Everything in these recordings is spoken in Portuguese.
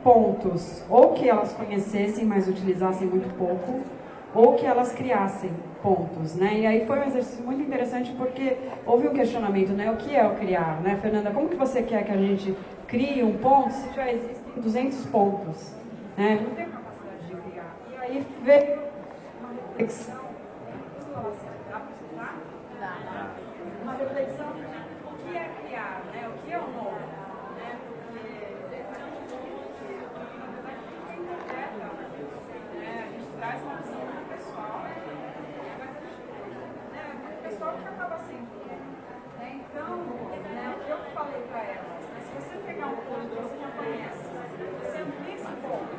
pontos, ou que elas conhecessem, mas utilizassem muito pouco, ou que elas criassem pontos, né? E aí foi um exercício muito interessante porque houve um questionamento, né? O que é o criar, né? Fernanda, como que você quer que a gente crie um ponto se já existem 200 pontos, né? Não tem capacidade de criar. E aí veio uma reflexão, uma reflexão de o que é criar, né? O que é o novo, né? A gente traz uma visão muito pessoal, o pessoal que acaba sempre, né? Então, né, o que eu falei para elas, né, se você pegar um ponto que você já conhece, você amplia esse ponto,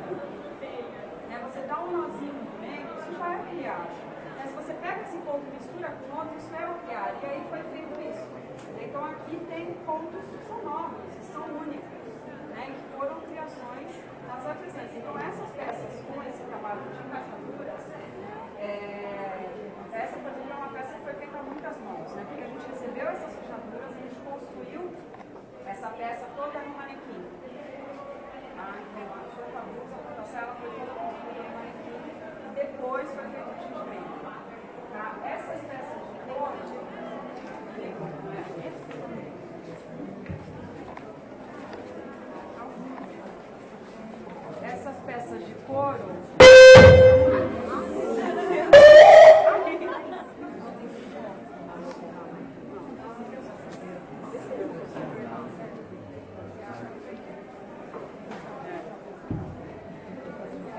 né, você dá um nozinho no meio, isso já é criar. Né? Se você pega esse ponto e mistura com outro, isso é o criar. E aí foi feito isso. Então aqui tem pontos que são novos, que são únicos, né, que foram criações das artesãs. Então essas peças com esse trabalho de encaixaduras, essa, por exemplo, é uma peça que foi feita a muitas mãos, né? Porque a gente recebeu essas fechaduras, a gente construiu essa peça toda no manequim. Tá? Então, a roupa, a blusa, a cela foi toda construída no manequim e depois foi feito o tingimento. Tá? Essas peças de couro, essas peças de couro,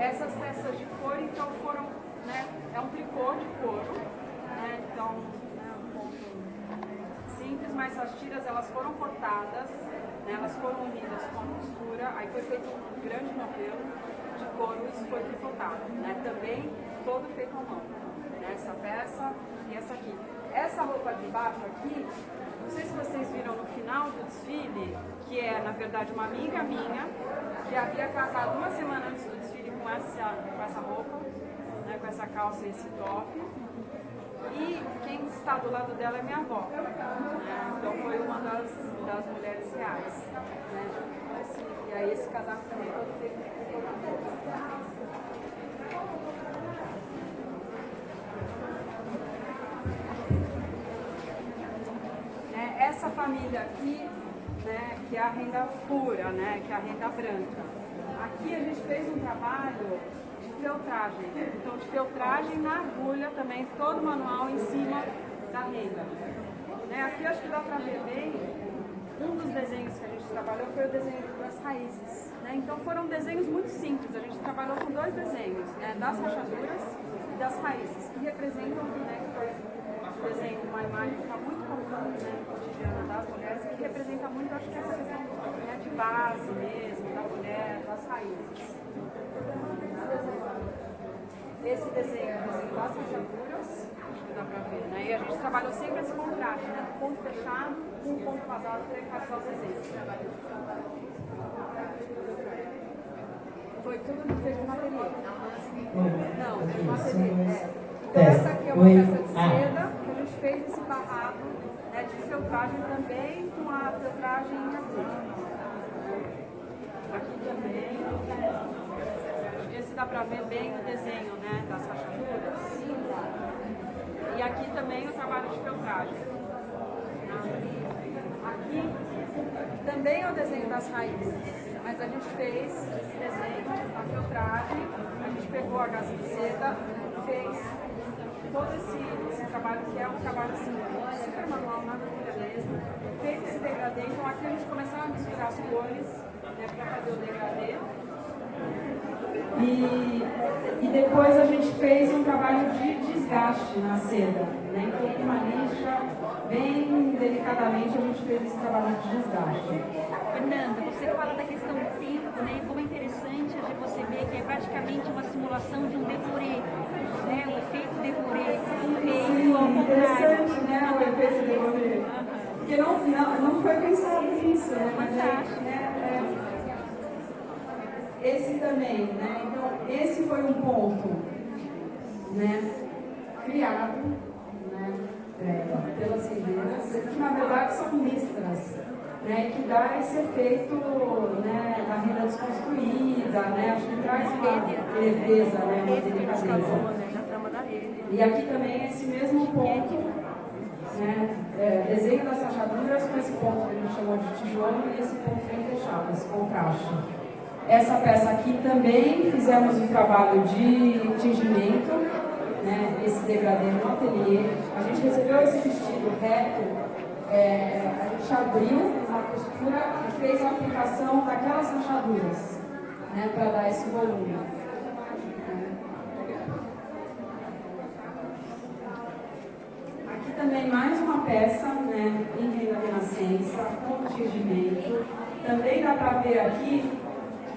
essas peças de couro, então, foram, né, é um tricô de couro, né, então, né, um ponto simples, mas as tiras, elas foram cortadas, né, elas foram unidas com a costura, aí foi feito um grande novelo de couro, isso foi tricotado, né, também todo feito à mão, né, essa peça e essa aqui. Essa roupa de baixo aqui, não sei se vocês viram no final do desfile, que é, na verdade, uma amiga minha, que havia casado uma semana antes do desfile com essa roupa, né, com essa calça e esse top. E quem está do lado dela é minha avó. Né? Então foi uma das mulheres reais. Né? E aí esse casaco também foi feito. Essa família aqui, né, que é a renda pura, né, que é a renda branca. Aqui a gente fez um trabalho de feltragem. Então, de feltragem na agulha também, todo manual em cima da renda. Né, aqui acho que dá para ver bem, um dos desenhos que a gente trabalhou foi o desenho das raízes. Né, então foram desenhos muito simples, a gente trabalhou com dois desenhos, né, das rachaduras e das raízes, que representam, né, que foi um desenho, uma imagem que está muito comum, né, no cotidiano das mulheres, que representa muito, acho que essa questão, né, de base mesmo, da mulher, das raízes. Esse desenho é o desenho das fechaduras, acho que dá pra ver, né? E a gente trabalhou sempre esse contraste, né? Do ponto fechado com o ponto vazado para encaixar os desenhos. Foi tudo feito no ateliê. Não, foi no ateliê. Então essa aqui é uma peça de seda, que a gente fez esse barrado, né, de feltragem também, com a feltragem em agulha. Aqui também, esse dá pra ver bem o desenho, né, das rachaduras. E aqui também o trabalho de feltragem. Aqui também é o desenho das raízes, mas a gente fez esse desenho, a feltragem, a gente pegou a gasa de seda, fez todo esse trabalho, que é um trabalho assim, super manual, nada de mesmo, fez esse degradê. Então aqui a gente começou a misturar as cores, né, para fazer o degradê. E depois a gente fez um trabalho de desgaste na seda, né? Então com uma lixa, bem delicadamente a gente fez esse trabalho de desgaste. Fernanda, você fala da questão do tempo, né? Como é interessante a gente você ver que é praticamente uma simulação de um défilé, né? O efeito défilé feito ao contrário. Interessante, né? O efeito défilé. Porque não foi pensado nisso, né? Fantástico. Esse também, né? Então, esse foi um ponto, né, criado, né, pelas rendeiras, que na verdade são listras, né, que dá esse efeito, né, da renda desconstruída, leveza, né? Acho que traz uma leveza, né? Uma delicadeza. E aqui também esse mesmo ponto, né? Desenho das rachaduras com esse ponto que a gente chamou de tijolo e esse ponto bem fechado, esse contraste. Essa peça aqui também fizemos um trabalho de tingimento, né? Esse degradê no ateliê. A gente recebeu esse vestido reto, a gente abriu a costura e fez a aplicação daquelas rachaduras, né? Para dar esse volume. Aqui também mais uma peça, né, em renda renascença, com tingimento. Também dá para ver aqui,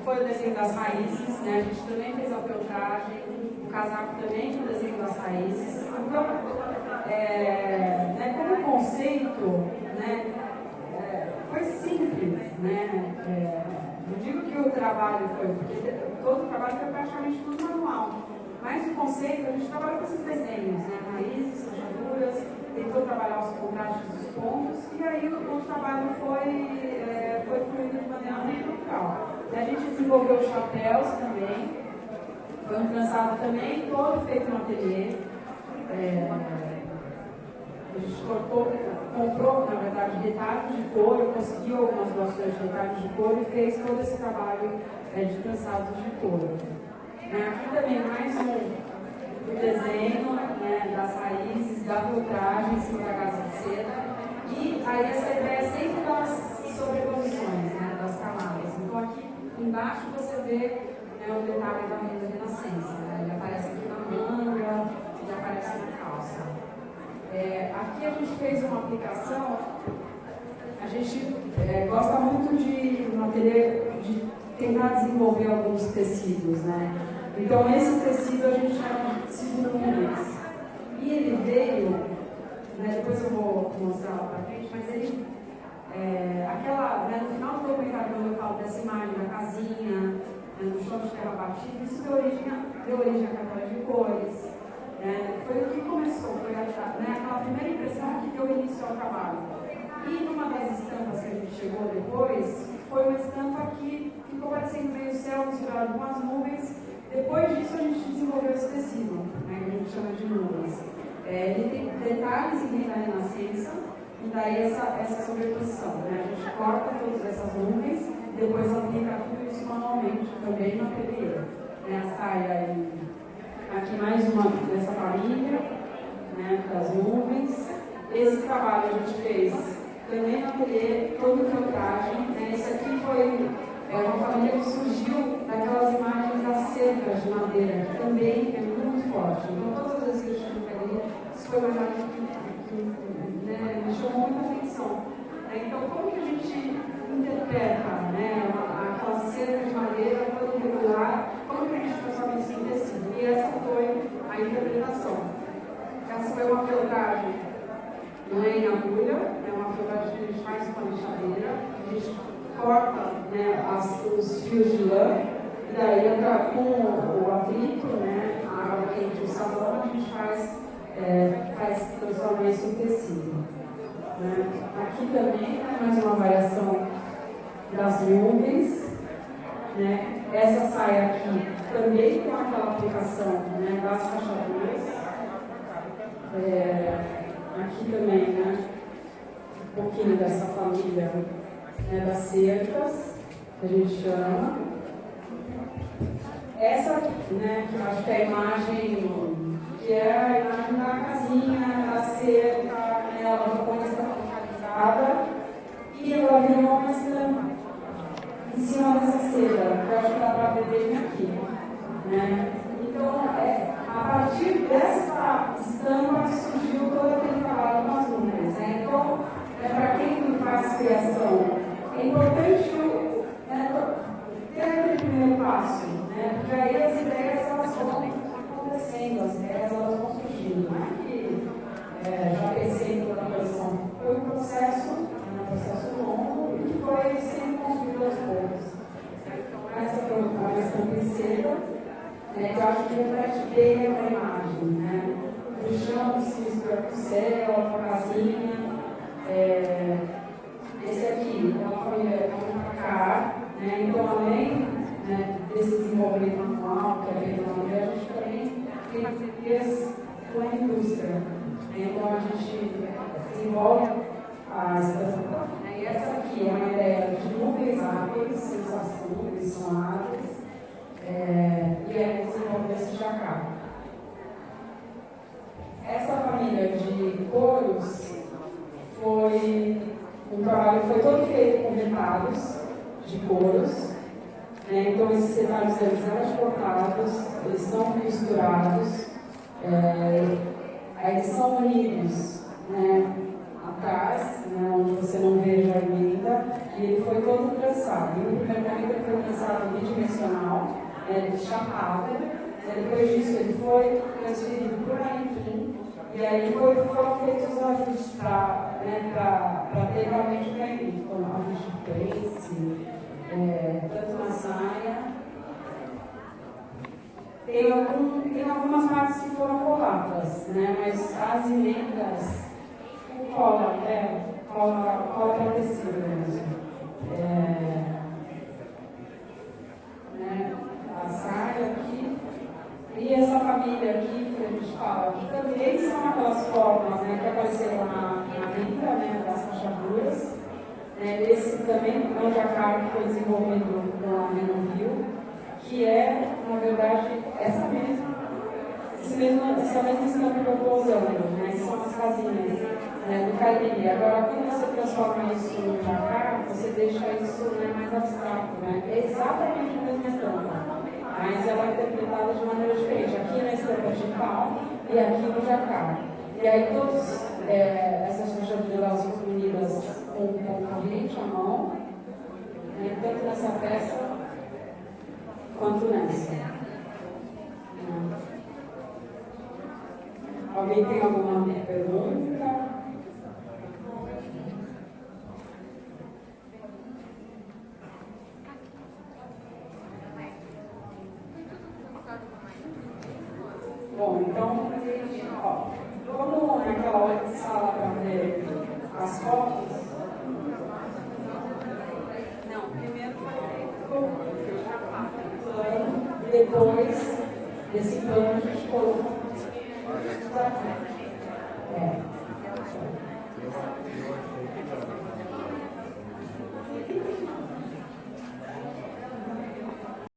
foi o desenho das raízes, né, a gente também fez a feltragem, o casaco também com o desenho das raízes. Então, né, como conceito, né, foi simples, né, não digo que o trabalho foi, porque todo o trabalho foi praticamente tudo manual. Mas o conceito, a gente trabalha com esses desenhos, né? Raízes, rachaduras, tentou trabalhar os contrastes dos pontos, e aí o trabalho foi fluindo de maneira muito natural. A gente desenvolveu chapéus também, foi um trançado também, todo feito no ateliê. A gente comprou, na verdade, retalhos de couro, conseguiu algumas doações de retalhos de couro e fez todo esse trabalho de trançados de couro. Aqui também mais um desenho, né, das raízes, da filtragem em cima da gasa de seda. E aí essa ideia sempre das sobreposições, né, das camadas. Então aqui embaixo você vê, né, o detalhe da renda renascença. Né, ele aparece aqui na manga, ele aparece na calça. Aqui a gente fez uma aplicação, a gente gosta muito no ateliê de tentar desenvolver alguns tecidos, né? Então esse tecido a gente chama de tecido nuvens. E ele veio, né, depois eu vou mostrar lá pra frente, mas ele, no final do documentário, quando eu falo dessa imagem da casinha, né, no chão de terra batida, isso deu origem à cartela de cores. Foi o que começou, foi aquela primeira impressão que deu início ao trabalho. E numa das estampas que a gente chegou depois, foi uma estampa que ficou parecendo meio céu misturado com as nuvens. Depois disso a gente desenvolveu esse tecido, né, que a gente chama de nuvens. Ele tem detalhes em renda renascença, e daí essa sobreposição. Né? A gente corta todas essas nuvens, depois aplica tudo isso manualmente também no ateliê. A saia aí. Aqui mais uma dessa família, né, das nuvens. Esse trabalho a gente fez também no ateliê, todo filtragem. Né? Esse aqui foi uma família que surgiu daquelas imagens das cercas de madeira, que também é muito forte. Então, todas as vezes que eu estive no ateliê, isso foi uma imagem que né, me chamou muita atenção. Então, como que a gente interpreta, né, aquela cerca de madeira toda irregular, como que a gente transforma isso em tecido? E essa foi a interpretação. Essa foi uma filtragem, não é em agulha, é uma filtragem que a gente faz com a lixadeira, a gente corta, né, os fios de lã, e daí com o atrito, né, a água quente e o sabão, a gente transforma isso em tecido. Né? Aqui também, né, mais uma variação das nuvens. Né? Essa saia aqui também com aquela aplicação, né, das rachaduras. Aqui também, né, um pouquinho dessa família, né, das cercas, que a gente chama. Essa aqui, né, que eu acho que é a imagem, que é a imagem da casinha, da cerca, né, ela ficou mais focalizada e ela virou uma estampa em cima dessa seda, que eu acho que dá para ver bem aqui. Né? Então, a partir dessa estampa que surgiu todo aquele trabalho com as nuvens. Né? Então, para quem faz criação, é importante ter aquele primeiro passo, né? Porque aí as ideias elas vão acontecendo, as ideias elas vão surgindo. Não é que já pensei em toda a coleção. Foi um processo longo e que foi sendo construído aos poucos. Essa foi uma estampa em seda, que eu acho que reflete bem a imagem. Né? O chão se mistura com o céu, a casinha. Esse aqui é uma família cá, né? Então além, né, desse desenvolvimento manual, que é feito na UNB, a gente também tem parcerias com a indústria. Então a gente desenvolve a estação. E essa aqui é uma ideia de nuvens ágeis, sensação, nuvens são ágeis, e é desenvolver esse jacá. Essa família de couros foi um trabalho que foi todo feito com retalhos de couros. Então esses retalhos eles eram exportados, eles são costurados, eles são unidos atrás, onde você não veja ainda, e ele foi todo trançado. No primeiro momento ele foi trançado bidimensional, chapado, depois disso ele foi transferido para o manequim, e aí foram feitos os ajustes para ter realmente o caimento, como ajuste de place, tanto na saia. Tem algumas partes que foram coladas, mas as emendas cola para tecido mesmo. A saia aqui e essa família aqui que a gente fala, que também são aquelas formas que apareceram na vida, das rachaduras. Esse também é um jacquard que foi desenvolvido pela Renovil, que é, na verdade, essa mesma estampa que eu estou usando, que são as casinhas do Cariri. Agora, quando você transforma isso no jacquard, você deixa isso mais abstrato, é exatamente a mesma estampa, mas ela é interpretada de maneira diferente, aqui na estampa digital e aqui no jacquard. E aí todas essas rachaduras unidas com corrente à mão, tanto nessa peça quanto nessa. Alguém tem alguma pergunta? Bom, então, vamos naquela outra sala para ver as fotos? Não, primeiro foi feito e depois desse plano a gente colocou.